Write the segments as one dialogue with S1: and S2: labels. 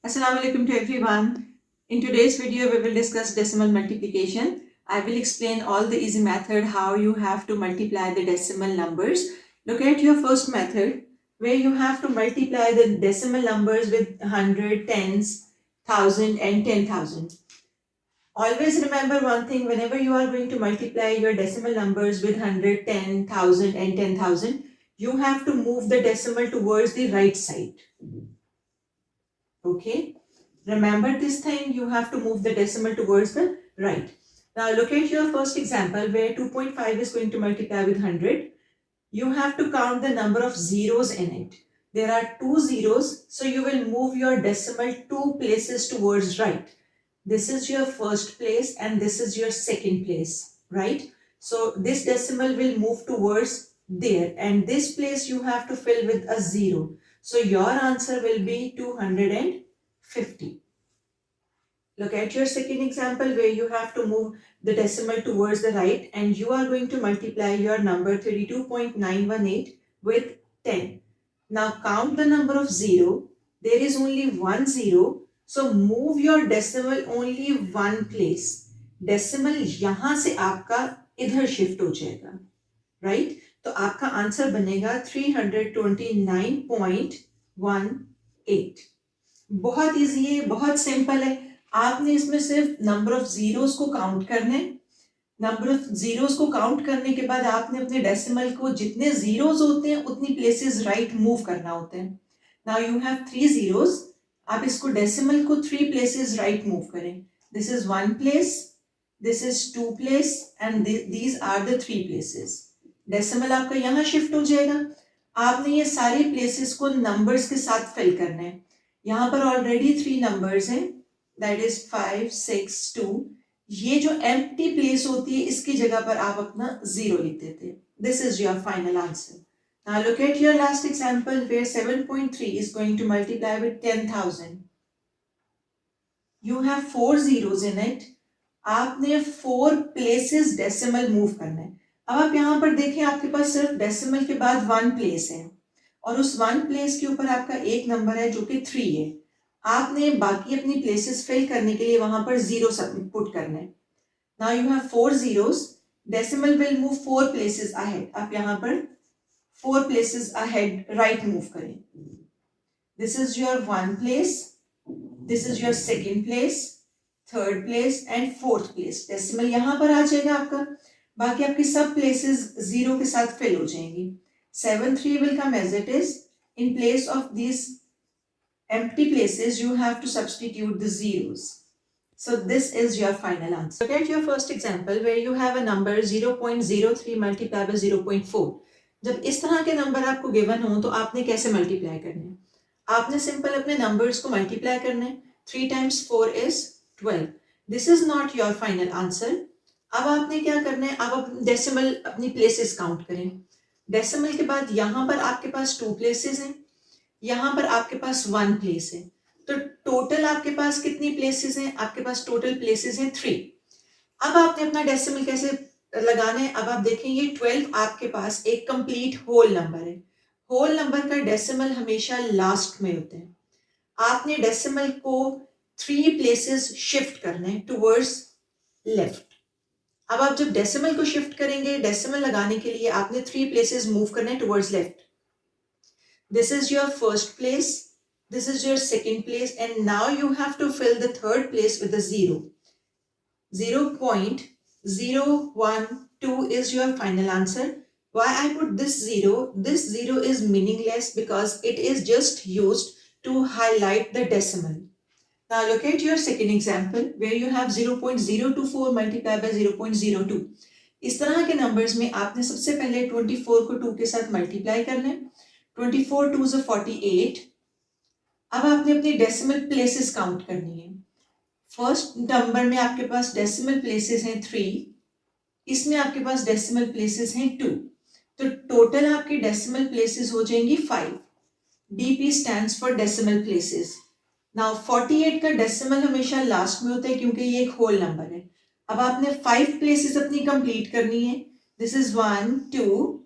S1: Assalamu alaikum to everyone. In today's video, we will discuss decimal multiplication. I will explain all the easy method how you have to multiply the decimal numbers. Look at your first method where you have to multiply the decimal numbers with 100, tens, 1000 and 10,000. Always remember one thing, whenever you are going to multiply your decimal numbers with 100, 10,000 and 10,000, you have to move the decimal towards the right side. Okay? Remember this thing, you have to move the decimal towards the right. Now look at your first example where 2.5 is going to multiply with 100. You have to count the number of zeros in it. There are two zeros, so you will move your decimal two places towards right. This is your first place and this is your second place, right? So this decimal will move towards there and this place you have to fill with a zero. So your answer will be 250. Look at your second example where you have to move the decimal towards the right and you are going to multiply your number 32.918 with 10. Now count the number of 0. There is only one 0. So move your decimal only one place. Decimal यहाँ से आपका इधर shift हो जाएगा, right? तो आपका answer बनेगा 329.18. बहुत इजी है, बहुत सिंपल है. आपने इसमें सिर्फ नंबर ऑफ जीरोस को काउंट करने. नंबर ऑफ जीरोस को काउंट करने के बाद आपने अपने डेसिमल को जितने जीरोस होते हैं उतनी प्लेसेस राइट मूव करना होते हैं. Now you have 3 zeros. आप इसको डेसिमल को 3 प्लेसेस राइट मूव करें. This is 1 place, this is 2 place and these are the 3 places. Decimal आपका यहाँ शिफ्ट हो जाएगा. आपने ये सारी प्लेसेस को नंबर्स के साथ फिल करना है. यहाँ पर ऑलरेडी 3 नंबर्स हैं, दैट इज 5, 6, 2. ये जो एम्प्टी प्लेस होती है इसकी जगह पर आप अपना 0 लिख देते हैं. This is your final answer. Now look at your last example where 7.3 is going to multiply with 10,000. You have 4 zeros in it. आपने 4 प्लेसेस डेसिमल मूव करना है. अब आप यहाँ पर देखें, आपके पास सिर्फ डेसिमल के बाद 1 प्लेस है और उस 1 प्लेस के ऊपर आपका एक नंबर है जो कि 3 है. आपने बाकी अपनी प्लेसेस फिल करने के लिए वहां पर 0 पुट करना है. Now you have 4 zeros. Decimal will move 4 places ahead. आप यहाँ पर 4 प्लेसेस अहेड राइट मूव करें. This is your 1 place, this is your second place, third place and fourth place. Decimal यहाँ पर आ जाएगा आपका. बाकी आपकी सब प्लेसेस 0 के साथ फिल हो जाएंगी. 7-3 will come as it is. In place of these empty places, you have to substitute the zeros. So this is your final answer. Look at your first example where you have a number 0.03 multiplied by 0.4. जब इस तरह के number आपको given हो तो आपने कैसे multiply करने हैं? आपने सिंपल अपने नंबर्स को मल्टीप्लाई करना है. 3 times 4 is 12. This is not your final answer. अब आपने क्या करना है, अब डेसिमल अपनी प्लेसेस काउंट करें. डेसिमल के बाद यहाँ पर आपके पास 2 प्लेसेस हैं, यहाँ पर आपके पास 1 प्लेस है. तो टोटल आपके पास कितनी प्लेसेस हैं? आपके पास टोटल प्लेसेस हैं 3. अब आपने अपना डेसिमल कैसे लगाना है? अब आप देखें, ये 12 आपके पास एक कंप्लीट होल नंबर है. होल नंबर का डेसिमल हमेशा लास्ट में होते हैं. आपने डेसिमल को 3 प्लेसेस शिफ्ट करना है टुवर्ड्स लेफ्ट. अब आप जब डेसिमल को शिफ्ट करेंगे, डेसिमल लगाने के लिए आपने 3 प्लेसेस मूव करना है towards left. This is your first place, this is your second place, and now you have to fill the third place with a 0. 0.012 is your final answer. Why I put this 0? This 0 is meaningless because it is just used to highlight the decimal. Now look at your second example where you have 0.024 multiplied by 0.02. इस तरह के numbers में आपने सबसे पहले 24 को 2 के साथ मल्टीप्लाई करना है. 24 2 is 48. अब आपने अपनी डेसिमल प्लेसेस काउंट करनी है. फर्स्ट नंबर में आपके पास डेसिमल प्लेसेस हैं 3, इसमें आपके पास डेसिमल प्लेसेस हैं 2. तो टोटल आपकी डेसिमल प्लेसेस हो जाएंगी 5. DP stands for decimal places. Now 48 का डेसिमल हमेशा लास्ट में होता है क्योंकि ये एक होल नंबर है. अब आपने 5 प्लेसेस अपनी कंप्लीट करनी है. This is 1, 2,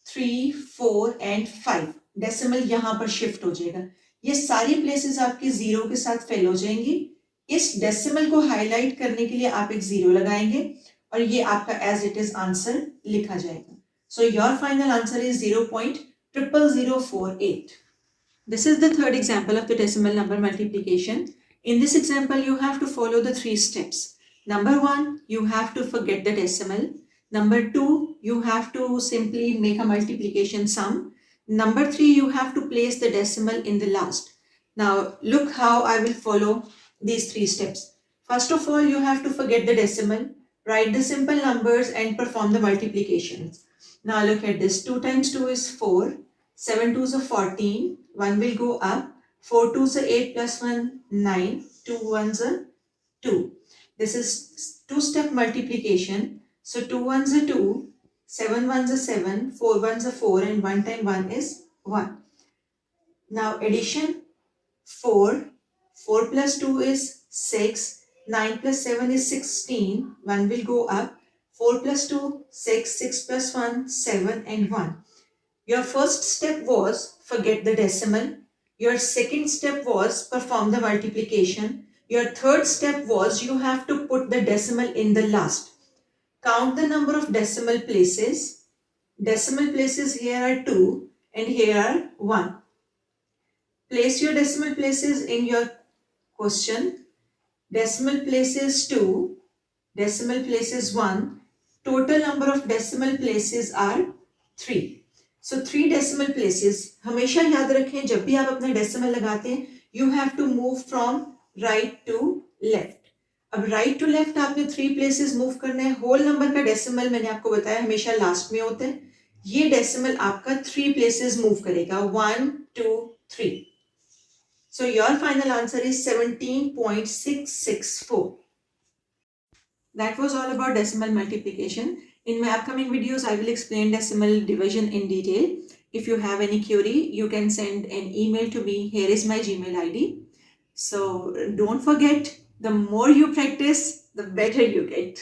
S1: 3, 4 and 5. डेसिमल यहाँ पर शिफ्ट हो जाएगा. ये सारी प्लेसेस आपकी जीरो के साथ फिल हो जाएंगी। इस डेसिमल को हाईलाइट करने के लिए आप एक जीरो लगाएंगे और ये आपका एज इट इज आंसर लिखा जाएगा। So your final answer is 0.00048। This is the third example of the decimal number multiplication. In this example, you have to follow the three steps. Number one, you have to forget the decimal. Number two, you have to simply make a multiplication sum. Number three, you have to place the decimal in the last. Now, look how I will follow these three steps. First of all, you have to forget the decimal, write the simple numbers and perform the multiplications. Now, look at this. 2 times 2 is 4. 7 2s are 14. 1 will go up. 4 2s are 8 plus 1, 9. 2 1s are 2. This is two-step multiplication. So 2 1s are 2. 7 1s are 7. 4 1s are 4. And 1 times 1 is 1. Now addition. 4. 4 plus 2 is 6. 9 plus 7 is 16. 1 will go up. 4 plus 2, 6. 6 plus 1, 7 and 1. Your first step was forget the decimal. Your second step was perform the multiplication. Your third step was you have to put the decimal in the last. Count the number of decimal places. Decimal places here are 2 and here are 1. Place your decimal places in your question. Decimal places 2, decimal places 1. Total number of decimal places are 3. So 3 decimal places. हमेशा याद रखें जब भी आप अपना decimal लगाते हैं you have to move from right to left. अब right to left आपने 3 places move करना है. whole number का decimal मैंने आपको बताया हमेशा last में होता है. ये decimal आपका 3 places move करेगा. 1 2 3. So your final answer is 17.664. That was all about decimal multiplication. In my upcoming videos, I will explain decimal division in detail. If you have any query, you can send an email to me. Here is my Gmail ID. So don't forget, the more you practice, the better you get.